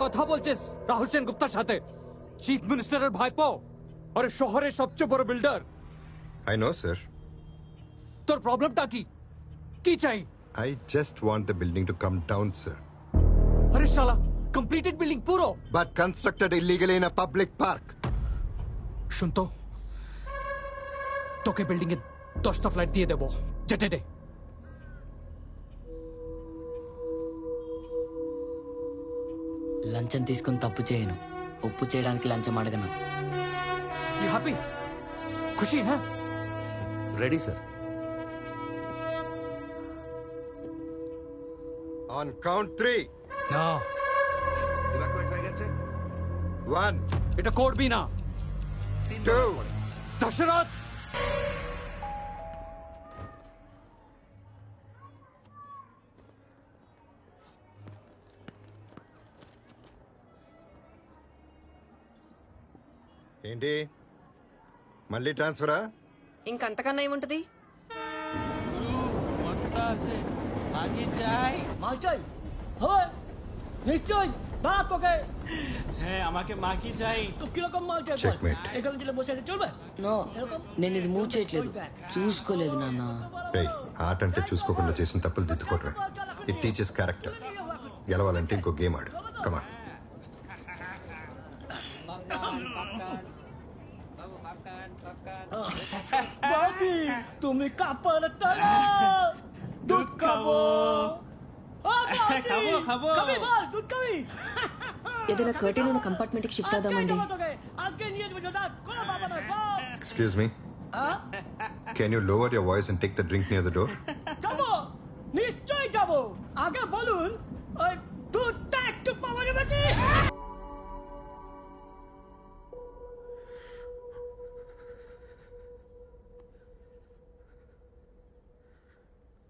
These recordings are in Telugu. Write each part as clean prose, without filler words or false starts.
কথা বলছিস রাহুল সেন গুপ্তার সাথে, চিফ মিনিস্টারের ভাইপো, আরে শহরের সবচেয়ে বড় বিল্ডার। I know, sir. তোর প্রবলেমটা কি? কি চাই? I just want the building to come down, sir. আরে শালা, কমপ্লিটেড বিল্ডিং পুরো, But constructed illegally in a public park. শুনতো, তোকে বিল্ডিং এ 10টা ফ্ল্যাট দিয়ে দেবো, যেতে দে। లంచం తీసుకుని తప్పు చేయను, ఒప్పు చేయడానికి లంచం అడగను. You happy? खुशी है? Ready, sir. On count 3. না, evacuate হয়ে গেছে 1, এটা করবি না। 2, দশরথ, ఏంటి మళ్ళీ ట్రాన్స్ఫరా? ఇంకంతకన్నా ఏముంటది? মাল চাই? হয় নিশ্চয়, দাঁড়া তোকে। হ্যাঁ আমাকে মাকি চাই। তো কিরকম মাল চাই? Checkmate. এখানে ছিল বসে আছে, চলবে? నో, నేను ఇది మూవ్ చేయట్లేదు, చూసుకోలేదు నాన్న. రేయ్, ఆట అంటే చూసుకోకుండా చేసిన తప్పులు దిద్దుకోవటమే. It teachers character. గెలవాలంటే ఇంకో గేమ్ ఆడు. కమా. বাবি, তুমি কাপড় তোলো, দুধ খাবো। খাবো, খাবো। খাবি বল, দুধ খাবি? ఏదైనా కర్టెన్ ఉన్న కంపార్ట్మెంట్ కి షిఫ్ట్ అవుదామండి. আজকে নিয়ে যাবে দাদা, কোনো বাবা না, বাপ। Excuse me, can you lower your voice and take the drink near the door? যাবো, নিশ্চয়ই যাবো। আগে বলুন, ওই দুধটা একটু পাওয়া যাবে কি?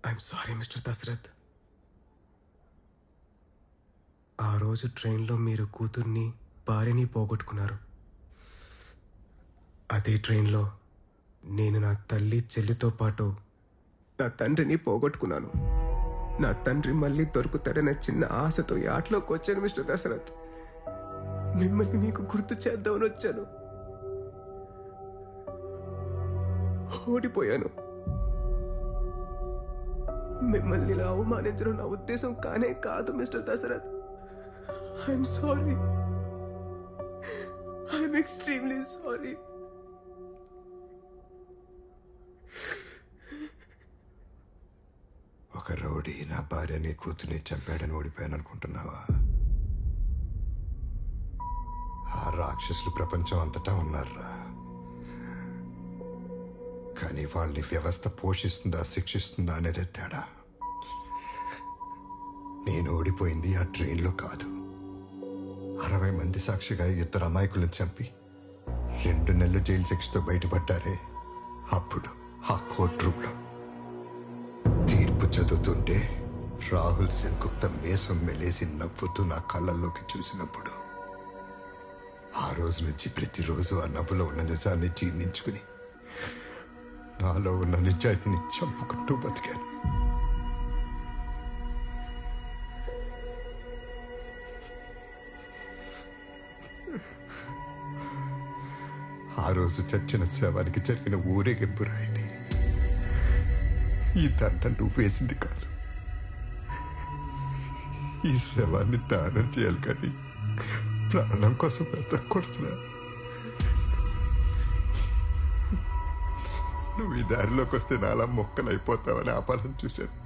I'm sorry mister Dashrath. ఆ రోజు ట్రైన్లో మీరు కూతుర్ని భార్యని పోగొట్టుకున్నారు. అదే ట్రైన్లో నేను నా తల్లి చెల్లితో పాటు నా తండ్రిని పోగొట్టుకున్నాను. నా తండ్రి మళ్ళీ దొరుకుతాడనే చిన్న ఆశతో ఈ ఆటలోకి వచ్చాను మిస్టర్ దశరథ్. మిమ్మల్ని మీకు గుర్తు చేద్దామని వచ్చాను. ఓడిపోయాను. మిమ్మల్ని ఇలా అవమానించడం నా ఉద్దేశం కానే కాదు mister Dashrath. I'm sorry. I'm extremely sorry. ఒక రౌడీ నా భార్యని కూతుర్ని చంపాడని ఓడిపోయాను అనుకుంటున్నావా? ఆ రాక్షసులు ప్రపంచం అంతటా ఉన్నారా, కానీ వాళ్ళని వ్యవస్థ పోషిస్తుందా శిక్షిస్తుందా అనేదే తేడా. నేను ఓడిపోయింది ఆ ట్రైన్లో కాదు, 60 మంది సాక్షిగా 2 అమాయకులను చంపి 2 నెలలు జైలు శిక్షతో బయటపడ్డారే, అప్పుడు ఆ కోర్ట్ రూమ్లో తీర్పు చదువుతుంటే రాహుల్ సెన్ గుప్తా మీసం మెలేసి నవ్వుతూ నా కళ్ళల్లోకి చూసినప్పుడు, ఆ రోజు నుంచి ప్రతిరోజు ఆ నవ్వులో ఉన్న నిజాన్ని జీర్ణించుకుని నాలో ఉన్న నిజాయితీని చంపుకుంటూ బతికాను. ఆ రోజు చచ్చిన శవానికి జరిగిన ఊరేగింపు రాయండి. ఈ దండ నువ్వు వేసింది కాదు. ఈ శవాన్ని దానం చేయాలి, కానీ ప్రాణం కోసం బ్రతకూడదురా. నువ్వు ఈ దారిలోకి వస్తే నాలా మొక్కలు అయిపోతావని ఆపాలని చూశాను,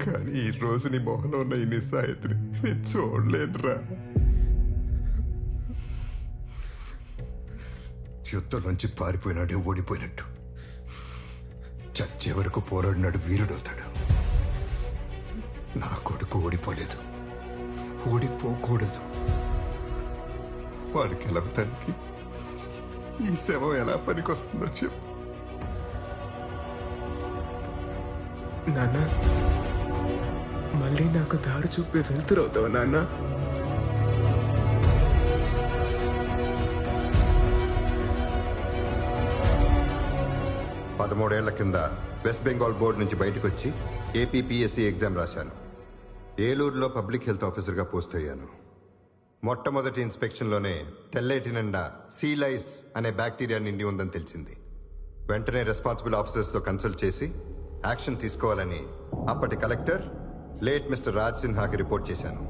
కానీ ఈ రోజు నీ మొహంలో ఉన్న ఈ నిస్సాయితని నేను చూడలేనురా. యుద్ధంలోంచి పారిపోయినాడే ఓడిపోయినట్టు, చచ్చే వరకు పోరాడినాడు వీరుడవుతాడు. నా కొడుకు ఓడిపోలేదు, ఓడిపోకూడదు. వాడికి గెలవటానికి ఈ శవం ఎలా పనికొస్తుందో చెప్పు. నాన్న, మళ్ళీ నాకు దారి చూపే వెళ్తురవుతావు నాన్న. 13 ఏళ్ల కింద వెస్ట్ బెంగాల్ బోర్డు నుంచి బయటకు వచ్చి ఏపీపీఎస్సీ ఎగ్జామ్ రాశాను. ఏలూరులో పబ్లిక్ హెల్త్ ఆఫీసర్గా పోస్ట్ అయ్యాను. మొట్టమొదటి ఇన్స్పెక్షన్లోనే తెల్లేటి నిండా సీలైస్ అనే బ్యాక్టీరియా నిండి ఉందని తెలిసింది. వెంటనే రెస్పాన్సిబుల్ ఆఫీసర్స్తో కన్సల్ట్ చేసి యాక్షన్ తీసుకోవాలని అప్పటి కలెక్టర్ లేట్ మిస్టర్ రాజ్ సిన్హాకి రిపోర్ట్ చేశాను.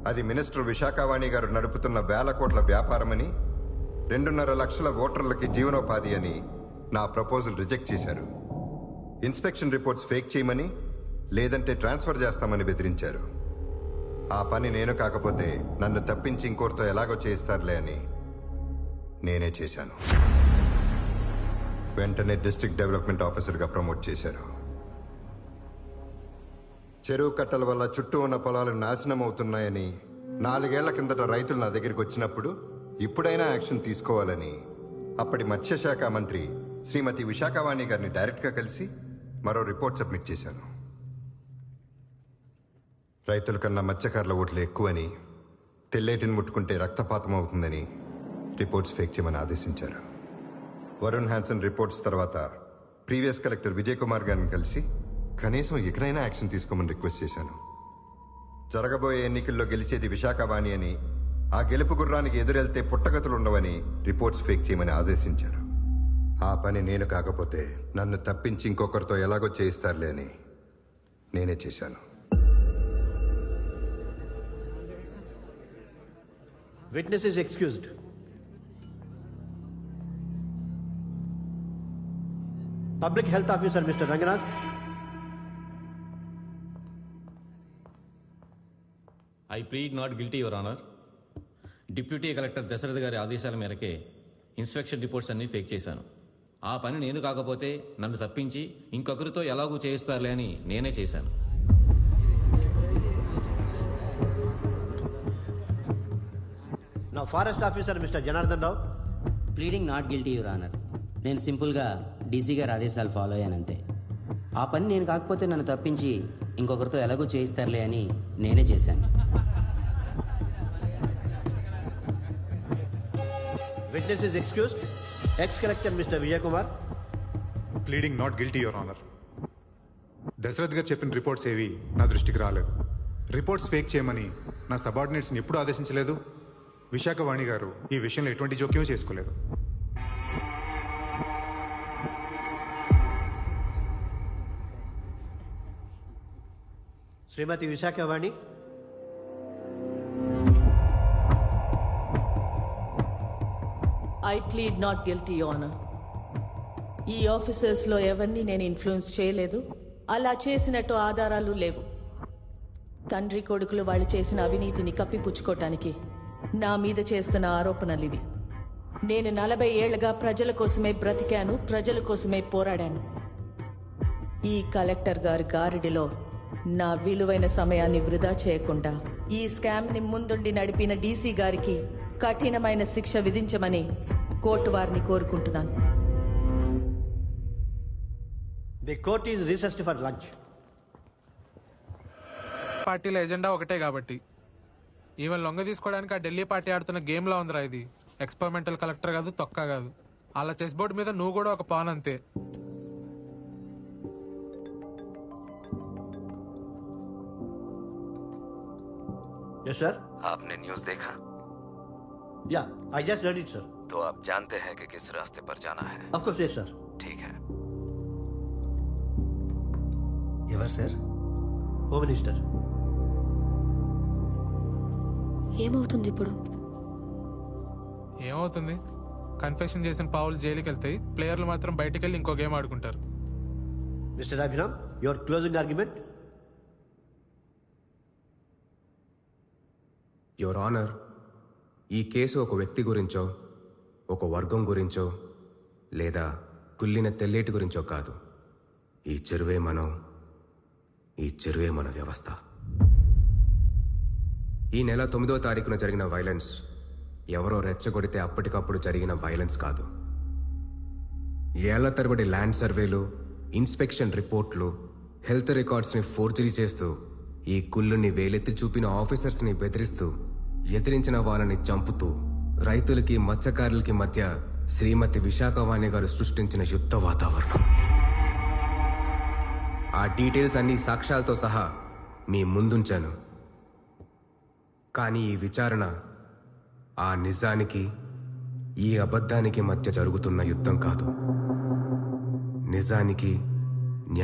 అది మినిస్టర్ విశాఖవాణి గారు నడుపుతున్న వేల కోట్ల వ్యాపారమని, 2.5 లక్షల ఓటర్లకి జీవనోపాధి అని నా ప్రపోజల్ రిజెక్ట్ చేశారు. ఇన్స్పెక్షన్ రిపోర్ట్స్ ఫేక్ చేయమని, లేదంటే ట్రాన్స్ఫర్ చేస్తామని బెదిరించారు. ఆ పని నేను కాకపోతే నన్ను తప్పించి ఇంకోరితో ఎలాగో చేయిస్తారులే అని నేనే చేశాను. వెంటనే డిస్ట్రిక్ట్ డెవలప్మెంట్ ఆఫీసర్గా ప్రమోట్ చేశారు. చెరువు కట్టల వల్ల చుట్టూ ఉన్న పొలాలు నాశనం అవుతున్నాయని 4 ఏళ్ల కిందట రైతులు నా దగ్గరికి వచ్చినప్పుడు ఇప్పుడైనా యాక్షన్ తీసుకోవాలని అప్పటి మత్స్యశాఖ మంత్రి శ్రీమతి విశాఖవాణి గారిని డైరెక్ట్గా కలిసి మరో రిపోర్ట్ సబ్మిట్ చేశాను. రైతుల కన్నా మత్స్యకారుల ఓట్లు ఎక్కువని, తెల్లేటిని ముట్టుకుంటే రక్తపాతం అవుతుందని రిపోర్ట్స్ ఫేక్ చేయమని ఆదేశించారు. వరుణ్ హ్యాన్సన్ రిపోర్ట్స్ తర్వాత ప్రీవియస్ కలెక్టర్ విజయ్ కుమార్ గారిని కలిసి కనీసం ఇకనైనా యాక్షన్ తీసుకోమని రిక్వెస్ట్ చేశాను. జరగబోయే ఎన్నికల్లో గెలిచేది విశాఖవాణి అని, ఆ గెలుపు గుర్రానికి ఎదురెళ్తే పుట్టగతులు ఉండవని రిపోర్ట్స్ ఫేక్ చేయమని ఆదేశించారు. ఆ పని నేను కాకపోతే నన్ను తప్పించి ఇంకొకరితో ఎలాగో చేయిస్తారులే అని నేనే చేశాను. Witness is excused. Public Health Officer Mr. Ranganath. I plead not guilty your honour. Deputy collector Dashrath గారి ఆదేశాల మేరకే ఇన్స్పెక్షన్ రిపోర్ట్స్ అన్నీ ఫేక్ చేశాను. ఆ పని నేను కాకపోతే నన్ను తప్పించి ఇంకొకరితో ఎలాగూ చేయిస్తారులే అని నేనే చేశాను. Now Forest Officer Mr. Janardhan Rao. Pleading not guilty your honour. నేను సింపుల్గా డీసీ గారి ఆదేశాలు ఫాలో అయ్యానంతే. ఆ పని నేను కాకపోతే నన్ను తప్పించి ఇంకొకరితో ఎలాగో చేయిస్తారులే అని నేనే చేశాను. Witness is excused. Ex-Collector Mr. Vijay Kumar. Pleading not guilty your honour. Dashrath గారు చెప్పిన రిపోర్ట్స్ ఏవి నా దృష్టికి రాలేదు. రిపోర్ట్స్ ఫేక్ చేయమని నా సబార్డినేట్స్ని ఎప్పుడూ ఆదేశించలేదు. విశాఖవాణి గారు ఈ విషయంలో ఎటువంటి జోక్యం చేసుకోలేదు. Srimati Visakhawani. I plead not guilty honour. ఈ ఆఫీసర్స్లో ఎవరిని నేను ఇన్ఫ్లుయెన్స్ చేయలేదు. అలా చేసినట్టు ఆధారాలు లేవు. తండ్రి కొడుకులు వాళ్ళు చేసిన అవినీతిని కప్పిపుచ్చుకోవటానికి నా మీద చేస్తున్న ఆరోపణలు ఇవి. నేను 40 ఏళ్లుగా ప్రజల కోసమే బ్రతికాను, ప్రజల కోసమే పోరాడాను. ఈ కలెక్టర్ గారి గారిడిలో నా విలువైన సమయాన్ని వృధా చేయకుండా ఈ స్కామ్ని ముందుండి నడిపిన డీసీ గారికి కఠినమైన శిక్ష విధించమని కోర్టు వారిని కోరుకుంటున్నాను. The court is recessed for lunch. పార్టీల ఎజెండా ఒకటే కాబట్టి ఈవెన్ లొంగ తీసుకోవడానికి ఆ ఢిల్లీ పార్టీ ఆడుతున్న గేమ్లా ఉందిరా ఇది. ఎక్స్పెరిమెంటల్ కలెక్టర్ కాదు, తొక్క కాదు. అలా చెస్ బోర్డు మీద నువ్వు కూడా ఒక పాన్ అంతే. Yes sir. आपने न्यूज़ देखा? Yeah, I just read it sir. तो आप जानते हैं कि किस रास्ते पर जाना है? Of course yes sir. ठीक है. ఎవరు సార్? Home minister. ఏమవుతుంది ఇప్పుడు? ఏమవుతుంది? కన్ఫెషన్ చేసిన పావులు జైలుకి వెళ్తాయి, ప్లేయర్లు మాత్రం బయటికి వెళ్ళి ఇంకో గేమ్ ఆడుకుంటారు. Mister Abhiram, your closing argument. Your honour, ఈ కేసు ఒక వ్యక్తి గురించో, ఒక వర్గం గురించో, లేదా కుళ్ళిన తెల్లేటి గురించో కాదు. ఈ చెరువే మనం, ఈ చెరువే మన వ్యవస్థ. ఈ నెల 9వ తారీఖున జరిగిన వైలెన్స్ ఎవరో రెచ్చగొడితే అప్పటికప్పుడు జరిగిన వైలెన్స్ కాదు. ఏళ్ల తరబడి ల్యాండ్ సర్వేలు, ఇన్స్పెక్షన్ రిపోర్ట్లు, హెల్త్ రికార్డ్స్ని ఫోర్జరీ చేస్తూ, ఈ కుళ్ళుని వేలెత్తి చూపిన ఆఫీసర్స్ని బెదిరిస్తూ, ఎదిరించిన వాళ్ళని చంపుతూ, రైతులకి మత్స్యకారులకి మధ్య శ్రీమతి విశాఖవాణి గారు సృష్టించిన యుద్ధ వాతావరణం. ఆ డీటెయిల్స్ అన్ని సాక్ష్యాలతో సహా మీ ముందుంచాను. కానీ ఈ విచారణ ఆ నిజానికి ఈ అబద్ధానికి మధ్య జరుగుతున్న యుద్ధం కాదు. నిజానికి